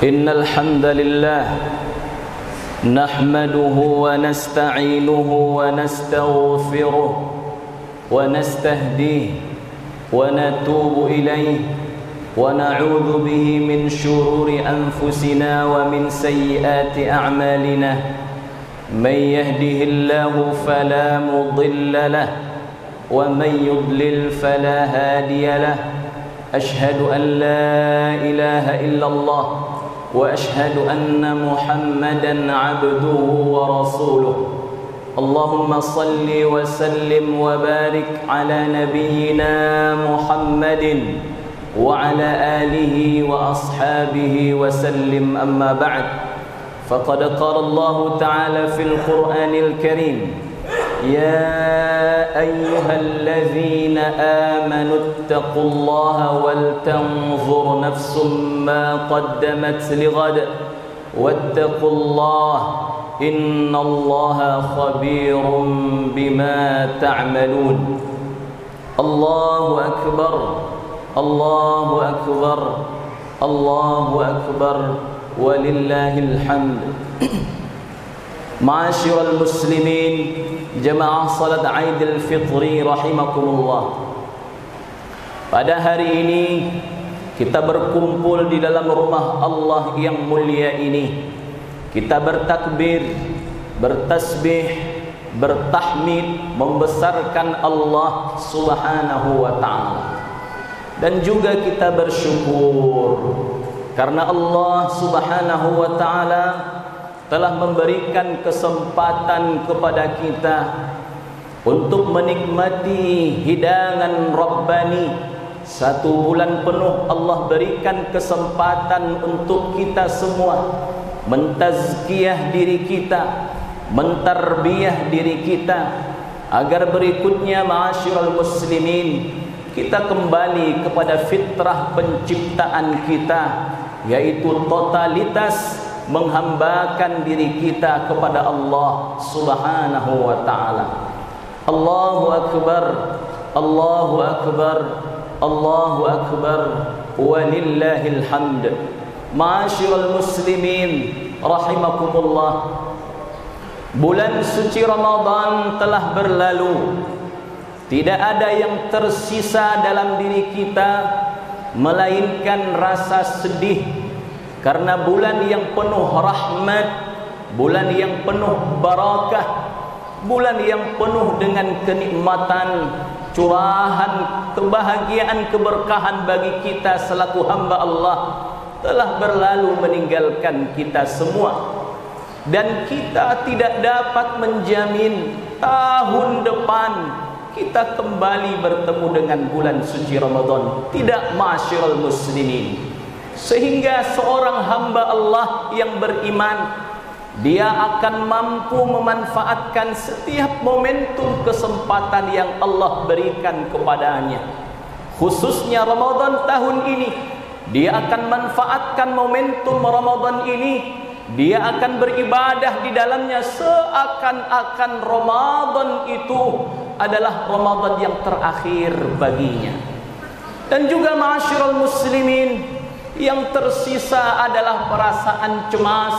إن الحمد لله نحمده ونستعينه ونستغفره ونستهديه ونتوب إليه ونعوذ به من شرور أنفسنا ومن سيئات أعمالنا من يهده الله فلا مضل له ومن يضلل فلا هادي له أشهد أن لا إله إلا الله وأشهد أن محمدا عبده ورسوله اللهم صل وسلم وبارك على نبينا محمد وعلى آله وأصحابه وسلم أما بعد فقد قال الله تعالى في القرآن الكريم يا أيها الذين آمنوا اتقوا الله ولتنظر نفس ما قدمت لغد واتقوا الله إن الله خبير بما تعملون الله أكبر الله أكبر الله أكبر ولله الحمد. Ma'asyiral muslimin jemaah salat Aidil Fitri rahimakumullah. Pada hari ini kita berkumpul di dalam rumah Allah yang mulia ini. Kita bertakbir, bertasbih, bertahmid, membesarkan Allah Subhanahu wa taala. Dan juga kita bersyukur karena Allah Subhanahu wa taala telah memberikan kesempatan kepada kita untuk menikmati hidangan Rabbani. 1 bulan penuh Allah berikan kesempatan untuk kita semua mentazkiyah diri kita, mentarbiyah diri kita, agar berikutnya ma'asyiral muslimin kita kembali kepada fitrah penciptaan kita, yaitu totalitas menghambakan diri kita kepada Allah Subhanahu wa taala. Allahu akbar, Allahu akbar, Allahu akbar, walillahil hamd. Ma'asyiral muslimin rahimakumullah. Bulan suci Ramadan telah berlalu. Tidak ada yang tersisa dalam diri kita melainkan rasa sedih, karena bulan yang penuh rahmat, bulan yang penuh barakah, bulan yang penuh dengan kenikmatan, curahan, kebahagiaan, keberkahan bagi kita selaku hamba Allah telah berlalu meninggalkan kita semua. Dan kita tidak dapat menjamin tahun depan kita kembali bertemu dengan bulan suci Ramadan. Tidak, ma'asyiral muslimin. Sehingga seorang hamba Allah yang beriman, dia akan mampu memanfaatkan setiap momentum kesempatan yang Allah berikan kepadanya. Khususnya Ramadan tahun ini, dia akan manfaatkan momentum Ramadan ini. Dia akan beribadah di dalamnya seakan-akan Ramadan itu adalah Ramadan yang terakhir baginya. Dan juga ma'asyiral muslimin, yang tersisa adalah perasaan cemas,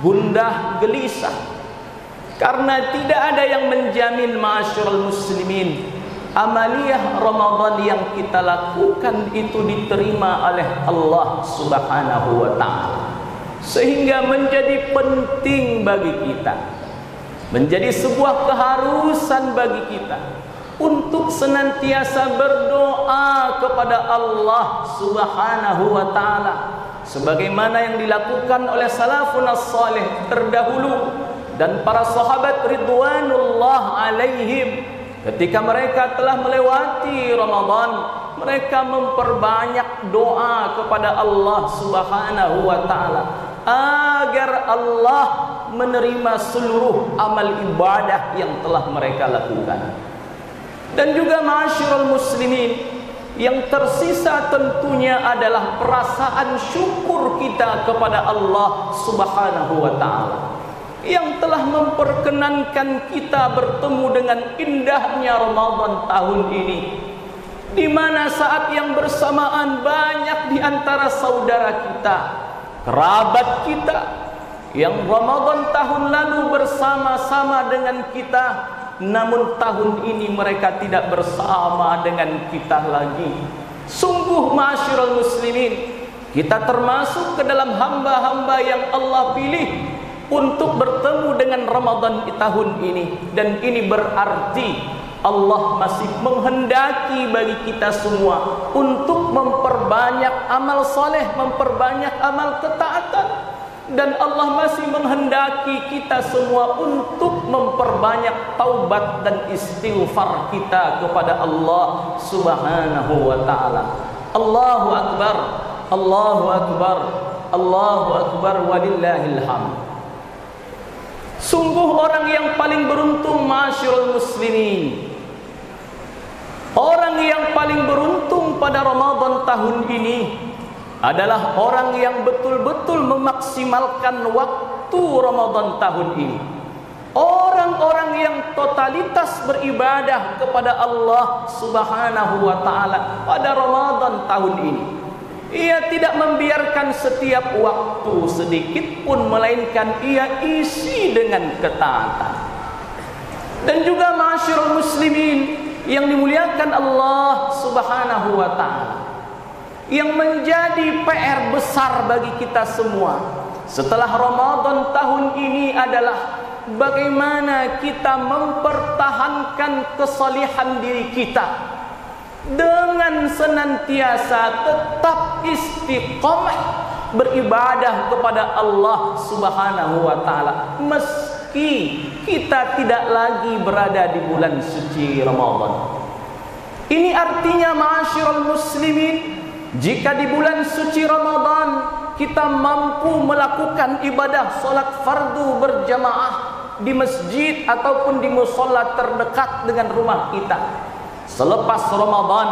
gundah, gelisah, karena tidak ada yang menjamin ma'asyiral muslimin amaliyah Ramadan yang kita lakukan itu diterima oleh Allah Subhanahu wa taala. Sehingga menjadi penting bagi kita, menjadi sebuah keharusan bagi kita untuk senantiasa berdoa kepada Allah Subhanahu wa taala sebagaimana yang dilakukan oleh salafun as-salih terdahulu dan para sahabat ridwanullah alaihim. Ketika mereka telah melewati Ramadan, mereka memperbanyak doa kepada Allah Subhanahu wa taala agar Allah menerima seluruh amal ibadah yang telah mereka lakukan. Dan juga ma'asyiral muslimin, yang tersisa tentunya adalah perasaan syukur kita kepada Allah Subhanahu wa taala yang telah memperkenankan kita bertemu dengan indahnya Ramadan tahun ini, di mana saat yang bersamaan banyak di antara saudara kita kerabat kita yang Ramadan tahun lalu bersama-sama dengan kita, namun tahun ini mereka tidak bersama dengan kita lagi. Sungguh ma'asyiral muslimin, kita termasuk ke dalam hamba-hamba yang Allah pilih untuk bertemu dengan Ramadan di tahun ini. Dan ini berarti Allah masih menghendaki bagi kita semua untuk memperbanyak amal soleh, memperbanyak amal ketaatan. Dan Allah masih menghendaki kita semua untuk memperbanyak taubat dan istighfar kita kepada Allah Subhanahu wa ta'ala. Allahu Akbar, Allahu Akbar, Allahu Akbar, walillahil hamd. Sungguh orang yang paling beruntung ma'asyiral muslimin, orang yang paling beruntung pada Ramadan tahun ini adalah orang yang betul-betul memaksimalkan waktu Ramadan tahun ini. Orang-orang yang totalitas beribadah kepada Allah Subhanahu wa ta'ala pada Ramadan tahun ini. Ia tidak membiarkan setiap waktu sedikit pun, melainkan ia isi dengan ketaatan. Dan juga ma'asyiral muslimin yang dimuliakan Allah Subhanahu wa ta'ala, yang menjadi PR besar bagi kita semua setelah Ramadan tahun ini adalah bagaimana kita mempertahankan kesalihan diri kita dengan senantiasa tetap istiqomah beribadah kepada Allah Subhanahu wa ta'ala, meski kita tidak lagi berada di bulan suci Ramadan. Ini artinya ma'asyiral muslimin, jika di bulan suci Ramadan kita mampu melakukan ibadah solat fardu berjamaah di masjid ataupun di musholla terdekat dengan rumah kita, selepas Ramadan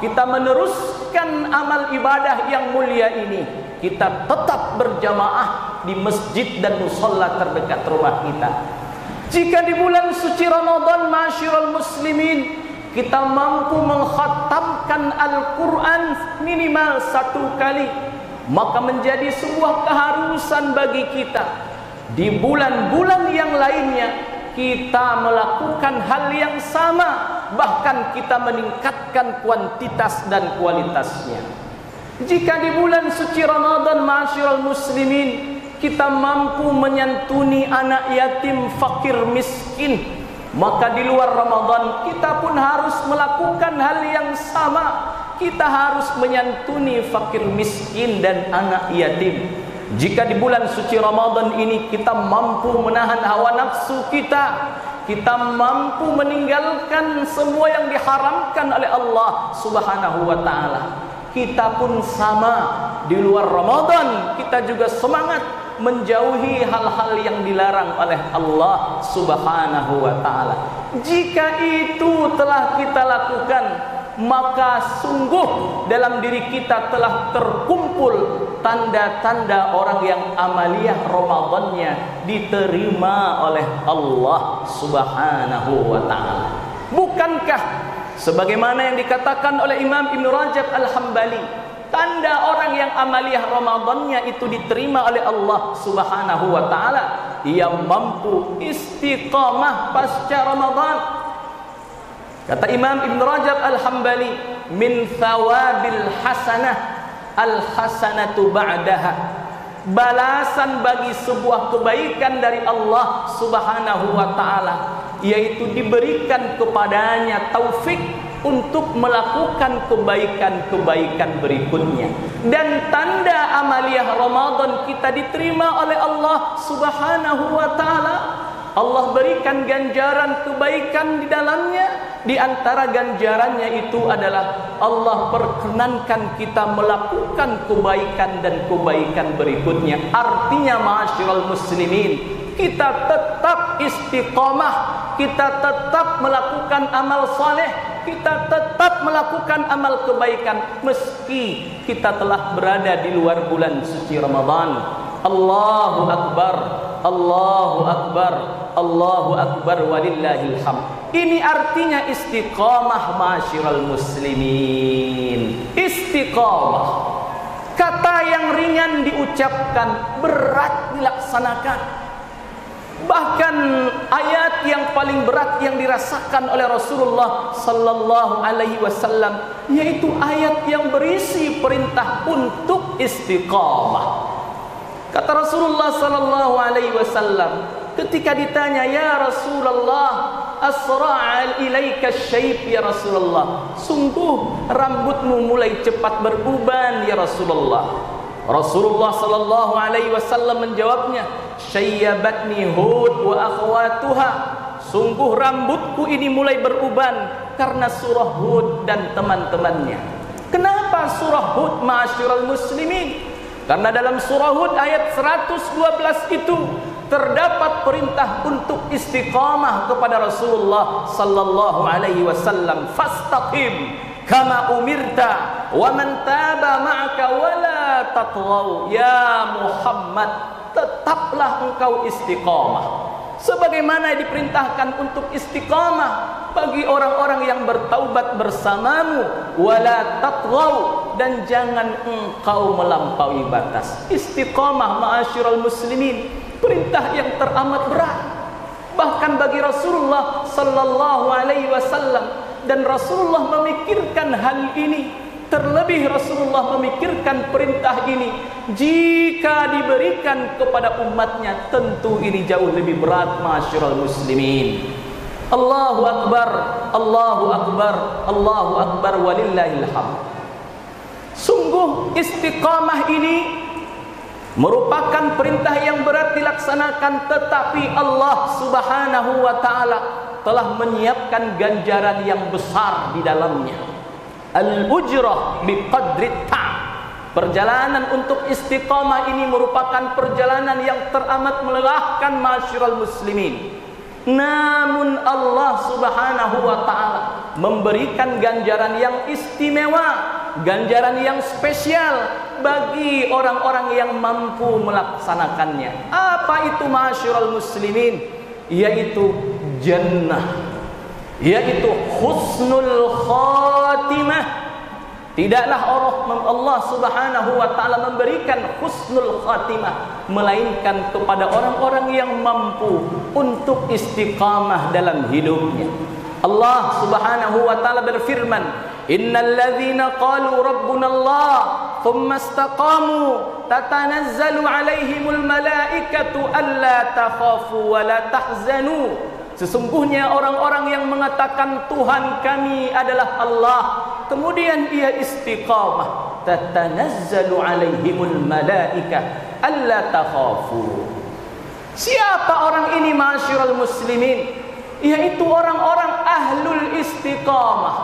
kita meneruskan amal ibadah yang mulia ini, kita tetap berjamaah di masjid dan musholla terdekat rumah kita. Jika di bulan suci Ramadan ma'asyiral muslimin kita mampu mengkhatamkan Al-Quran minimal 1 kali, maka menjadi sebuah keharusan bagi kita di bulan-bulan yang lainnya kita melakukan hal yang sama, bahkan kita meningkatkan kuantitas dan kualitasnya. Jika di bulan suci Ramadan ma'asyiral muslimin kita mampu menyantuni anak yatim, fakir, miskin, maka di luar Ramadan kita pun harus melakukan hal yang sama. Kita harus menyantuni fakir, miskin dan anak yatim. Jika di bulan suci Ramadan ini kita mampu menahan hawa nafsu kita, kita mampu meninggalkan semua yang diharamkan oleh Allah Subhanahu wa ta'ala, kita pun sama. Di luar Ramadan kita juga semangat menjauhi hal-hal yang dilarang oleh Allah Subhanahu wa ta'ala. Jika itu telah kita lakukan, maka sungguh dalam diri kita telah terkumpul tanda-tanda orang yang amaliyah Ramadannya diterima oleh Allah Subhanahu wa ta'ala. Bukankah sebagaimana yang dikatakan oleh Imam Ibn Rajab Al-Hambali, tanda orang yang amaliyah Ramadannya itu diterima oleh Allah Subhanahu wa ta'ala, ia mampu istiqamah pasca Ramadan. Kata Imam Ibn Rajab Al-Hambali, min thawabil hasanah al-hasanatu ba'daha, balasan bagi sebuah kebaikan dari Allah Subhanahu wa ta'ala, yaitu diberikan kepadanya taufik untuk melakukan kebaikan-kebaikan berikutnya. Dan tanda amaliyah Ramadan kita diterima oleh Allah Subhanahu wa ta'ala, Allah berikan ganjaran kebaikan di dalamnya. Di antara ganjarannya itu adalah Allah perkenankan kita melakukan kebaikan dan kebaikan berikutnya. Artinya ma'asyiral muslimin, kita tetap istiqamah, kita tetap melakukan amal saleh, kita tetap melakukan amal kebaikan meski kita telah berada di luar bulan suci Ramadan. Allahu Akbar, Allahu Akbar, Allahu Akbar, walillahil hamd. Ini artinya istiqamah ma'asyiral muslimin. Istiqamah, kata yang ringan ringan diucapkan, berat dilaksanakan. Bahkan ayat yang paling berat yang dirasakan oleh Rasulullah sallallahu alaihi wasallam yaitu ayat yang berisi perintah untuk istiqamah. Kata Rasulullah sallallahu alaihi wasallam ketika ditanya, "Ya Rasulullah, asra'a ilaika syayb ya Rasulullah." Sungguh rambutmu mulai cepat beruban ya Rasulullah. Rasulullah sallallahu alaihi wasallam menjawabnya, "Syayyabatni Hud wa akhwatuha." Sungguh rambutku ini mulai beruban karena surah Hud dan teman-temannya. Kenapa surah Hud, ma'asyiral muslimin? Karena dalam surah Hud ayat 112 itu terdapat perintah untuk istiqamah kepada Rasulullah sallallahu alaihi wasallam. Fastaqim kama umirta wa man taba ma'aka wala tatghaw. Ya Muhammad, tetaplah engkau istiqamah sebagaimana diperintahkan untuk istiqamah bagi orang-orang yang bertaubat bersamamu, wala tatghaw, dan jangan engkau melampaui batas. Istiqamah, ma'asyiral muslimin, perintah yang teramat berat bahkan bagi Rasulullah sallallahu alaihi wasallam. Dan Rasulullah memikirkan hal ini, terlebih Rasulullah memikirkan perintah ini jika diberikan kepada umatnya, tentu ini jauh lebih berat, ma'asyiral muslimin. Allahu akbar, Allahu akbar, Allahu akbar, walillahil hamd. Sungguh istiqamah ini merupakan perintah yang berat dilaksanakan, tetapi Allah subhanahu wa ta'ala telah menyiapkan ganjaran yang besar di dalamnya. Al-ujrah biqadri ta'. Perjalanan untuk istiqamah ini merupakan perjalanan yang teramat melelahkan, ma'asyiral muslimin. Namun Allah subhanahu wa ta'ala memberikan ganjaran yang istimewa, ganjaran yang spesial bagi orang-orang yang mampu melaksanakannya. Apa itu, ma'asyiral muslimin? Yaitu jannah, yaitu husnul khatimah. Tidaklah Allah subhanahu wa ta'ala memberikan husnul khatimah melainkan kepada orang-orang yang mampu untuk istiqamah dalam hidupnya. Allah subhanahu wa ta'ala berfirman, "Innal ladzina qalu rabbuna Allah thumma istaqamu tatanazzalu alaihimul malaikatu alla takhafu wa la tahzanu." Sesungguhnya orang-orang yang mengatakan Tuhan kami adalah Allah, kemudian ia istiqamah, tatanazzalu alaihimul malaikah alla takhafu. Siapa orang ini, ma'asyiral muslimin? Yaitu orang-orang ahlul istiqamah.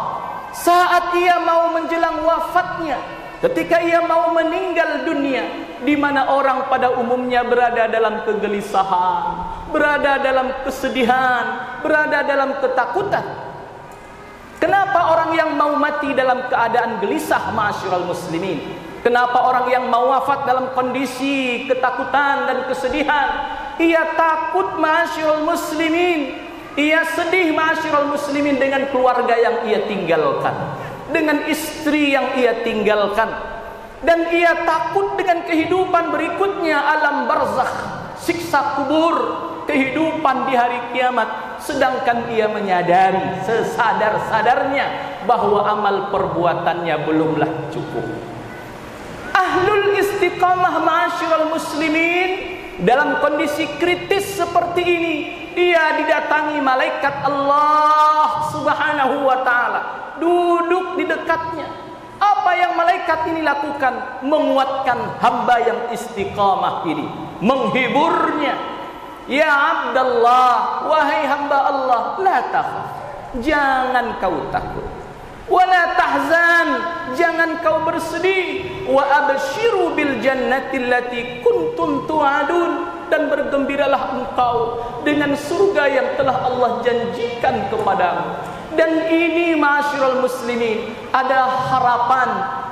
Saat ia mau menjelang wafatnya, ketika ia mau meninggal dunia, di mana orang pada umumnya berada dalam kegelisahan, berada dalam kesedihan, berada dalam ketakutan. Kenapa orang yang mau mati dalam keadaan gelisah, ma'asyiral muslimin? Kenapa orang yang mau wafat dalam kondisi ketakutan dan kesedihan? Ia takut, ma'asyiral muslimin. Ia sedih, ma'asyiral muslimin, dengan keluarga yang ia tinggalkan, dengan istri yang ia tinggalkan, dan ia takut dengan kehidupan berikutnya, alam barzakh, siksa kubur, kehidupan di hari kiamat. Sedangkan ia menyadari sesadar-sadarnya bahwa amal perbuatannya belumlah cukup. Ahlul istiqamah, ma'asyiral muslimin, dalam kondisi kritis seperti ini, dia didatangi malaikat Allah subhanahu wa ta'ala, duduk di dekatnya. Apa yang malaikat ini lakukan? Menguatkan hamba yang istiqamah ini, menghiburnya. Ya Abdallah, wahai hamba Allah, la takhaf, jangan kau takut, wala tahzan, jangan kau bersedih, wa abshiru bil jannati allati kuntum tu'adun, dan bergembiralah engkau dengan surga yang telah Allah janjikan kepadamu. Dan ini, ma'asyiral muslimin, ada harapan,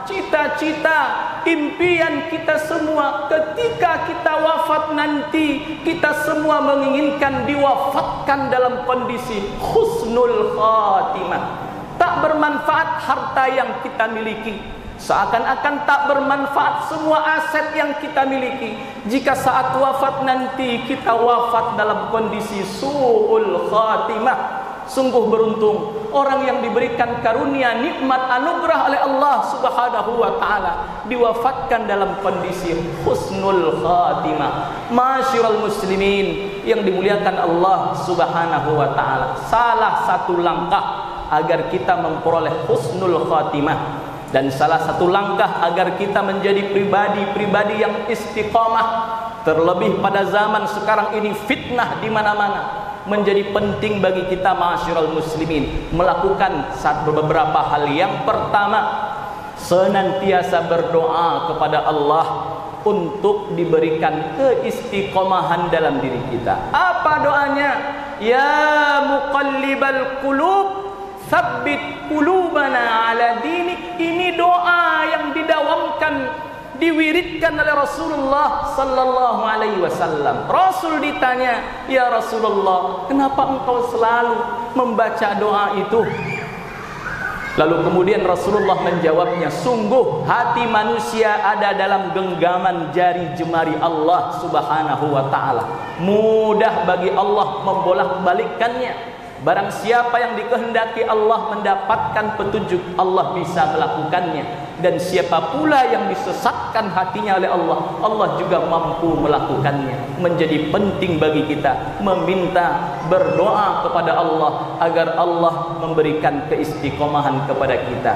cita-cita, impian kita semua. Ketika kita wafat nanti, kita semua menginginkan diwafatkan dalam kondisi husnul khatimah. Tak bermanfaat harta yang kita miliki, Seakan-akan tak bermanfaat semua aset yang kita miliki jika saat wafat nanti kita wafat dalam kondisi su'ul khatimah. Sungguh beruntung orang yang diberikan karunia nikmat anugerah oleh Allah Subhanahu wa taala diwafatkan dalam kondisi husnul khatimah. Masyiral muslimin yang dimuliakan Allah Subhanahu wa taala, salah satu langkah agar kita memperoleh husnul khatimah dan salah satu langkah agar kita menjadi pribadi-pribadi yang istiqamah, terlebih pada zaman sekarang ini fitnah di mana-mana, menjadi penting bagi kita masyiral muslimin melakukan beberapa hal. Yang pertama, senantiasa berdoa kepada Allah untuk diberikan keistiqomahan dalam diri kita. Apa doanya? Ya muqallibal qulub, tsabbit qulubana ala dinik. Ini doa yang didawamkan, diwiridkan oleh Rasulullah sallallahu alaihi wasallam. Rasul ditanya, "Ya Rasulullah, kenapa engkau selalu membaca doa itu?" Lalu kemudian Rasulullah menjawabnya, "Sungguh hati manusia ada dalam genggaman jari jemari Allah Subhanahu wa taala. Mudah bagi Allah membolak-balikkannya. Barang siapa yang dikehendaki Allah mendapatkan petunjuk, Allah bisa melakukannya. Dan siapa pula yang disesatkan hatinya oleh Allah, Allah juga mampu melakukannya." Menjadi penting bagi kita meminta, berdoa kepada Allah agar Allah memberikan keistiqomahan kepada kita.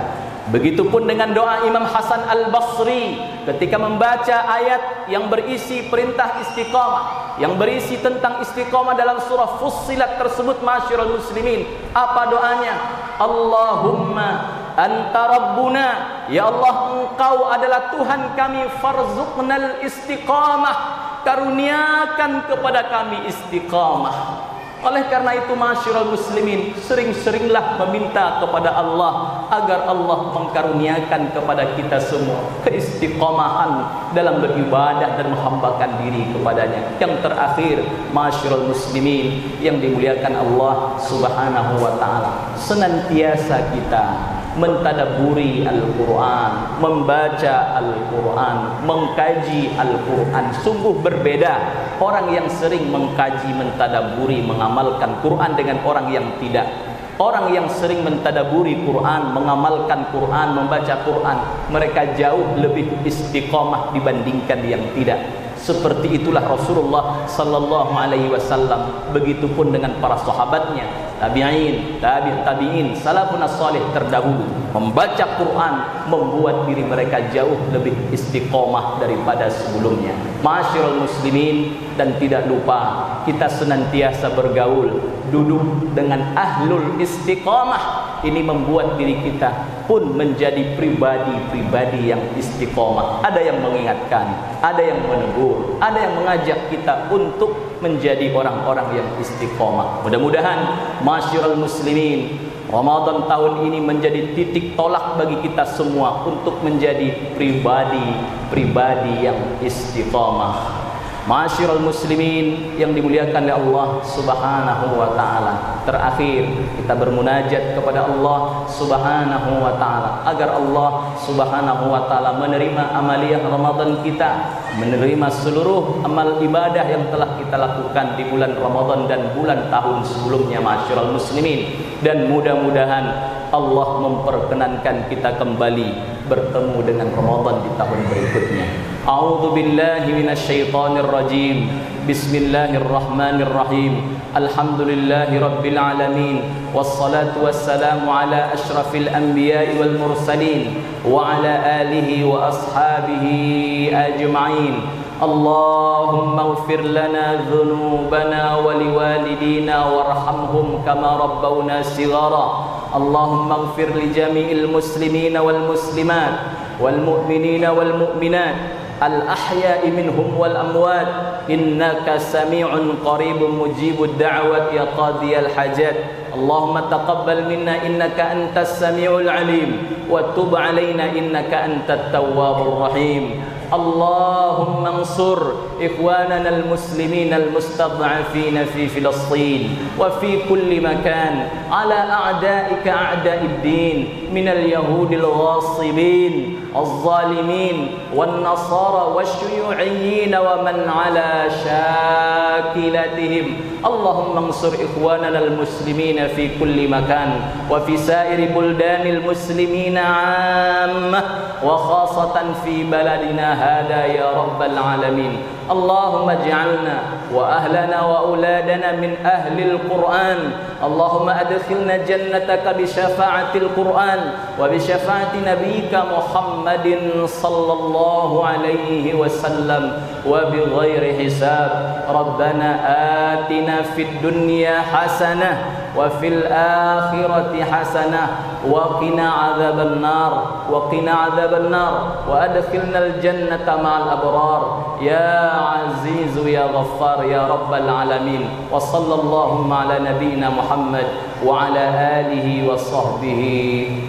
Begitupun dengan doa Imam Hasan Al-Basri ketika membaca ayat yang berisi perintah istiqamah, yang berisi tentang istiqamah dalam surah Fussilat tersebut. Masyiral muslimin, apa doanya? Allahumma anta rabbuna, ya Allah engkau adalah Tuhan kami, farzuqnal istiqamah, karuniakan kepada kami istiqamah. Oleh karena itu masyiral muslimin, sering-seringlah meminta kepada Allah agar Allah mengkaruniakan kepada kita semua keistiqomahan dalam beribadah dan menghambakan diri kepadanya. Yang terakhir masyiral muslimin yang dimuliakan Allah Subhanahu wa taala, senantiasa kita mentadaburi Al-Quran, membaca Al-Quran, mengkaji Al-Quran. Sungguh berbeda orang yang sering mengkaji, mentadaburi, mengamalkan Quran dengan orang yang tidak. Orang yang sering mentadaburi Quran, mengamalkan Quran, membaca Quran, mereka jauh lebih istiqomah dibandingkan yang tidak. Seperti itulah Rasulullah sallallahu alaihi wasallam, begitupun dengan para sahabatnya, tabi'in, tabi'in, salafun salih terdahulu. Membaca Quran membuat diri mereka jauh lebih istiqomah daripada sebelumnya. Masyiral muslimin, dan tidak lupa kita senantiasa bergaul, duduk dengan ahlul istiqomah. Ini membuat diri kita pun menjadi pribadi-pribadi yang istiqomah. Ada yang mengingatkan, ada yang menegur, ada yang mengajak kita untuk menjadi orang-orang yang istiqomah. Mudah-mudahan masyiral muslimin, Ramadan tahun ini menjadi titik tolak bagi kita semua untuk menjadi pribadi-pribadi yang istiqomah. Masyiral muslimin yang dimuliakan oleh Allah Subhanahu wa taala, terakhir kita bermunajat kepada Allah Subhanahu wa taala agar Allah Subhanahu wa taala menerima amaliyah Ramadan kita, menerima seluruh amal ibadah yang telah kita lakukan di bulan Ramadan dan bulan tahun sebelumnya. Masyiral muslimin, dan mudah-mudahan Allah memperkenankan kita kembali bertemu dengan Ramadan di tahun berikutnya. A'udzu billahi minasyaitonir rajim. Bismillahirrahmanirrahim. Alhamdulillahi rabbil alamin, wassalatu wassalamu ala asyrafil anbiya'i wal mursalin wa ala alihi wa ashabihi ajma'in. Allahumma ighfir lana dhunubana wa liwalidina warhamhum kama rabbawna shighara. Allahumma ighfir li jami'il muslimina wal muslimat wal mu'minina wal mu'minat al-ahya'i minhum wal amwat, innaka sami'un qaribun mujibud da'wat ya qadiyal hajat. Allahumma taqabbal minna innaka antas sami'ul alim wa tub alaina innaka antat tawwabur rahim. اللهم انصر إخواننا المسلمين المستضعفين في فلسطين وفي كل مكان على أعدائك أعداء الدين من اليهود الغاصبين الظالمين والنصارى والشيوعيين ومن على شاكلتهم. اللهم انصر إخواننا المسلمين في كل مكان وفي سائر بلدان المسلمين عامة وخاصة في بلدنا هذا يا رب العالمين. اللهم اجعلنا وأهلنا وأولادنا من أهل القرآن. اللهم أدخلنا جنتك بشفاعة القرآن وبشفاعة نبيك محمد صلى الله عليه وسلم وبغير حساب. ربنا آتنا في الدنيا حسنة وفي الآخرة حسنة وقنا عذاب النار وأدخلنا الجنة مع الأبرار يا عزيز يا غفار يا رب العالمين. وصلى اللهم على نبينا محمد وعلى آله وصحبه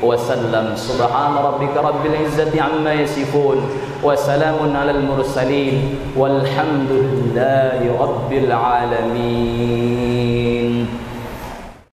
وسلم. سبحان ربك رب العزة عما يصفون وسلام على المرسلين والحمد لله رب العالمين.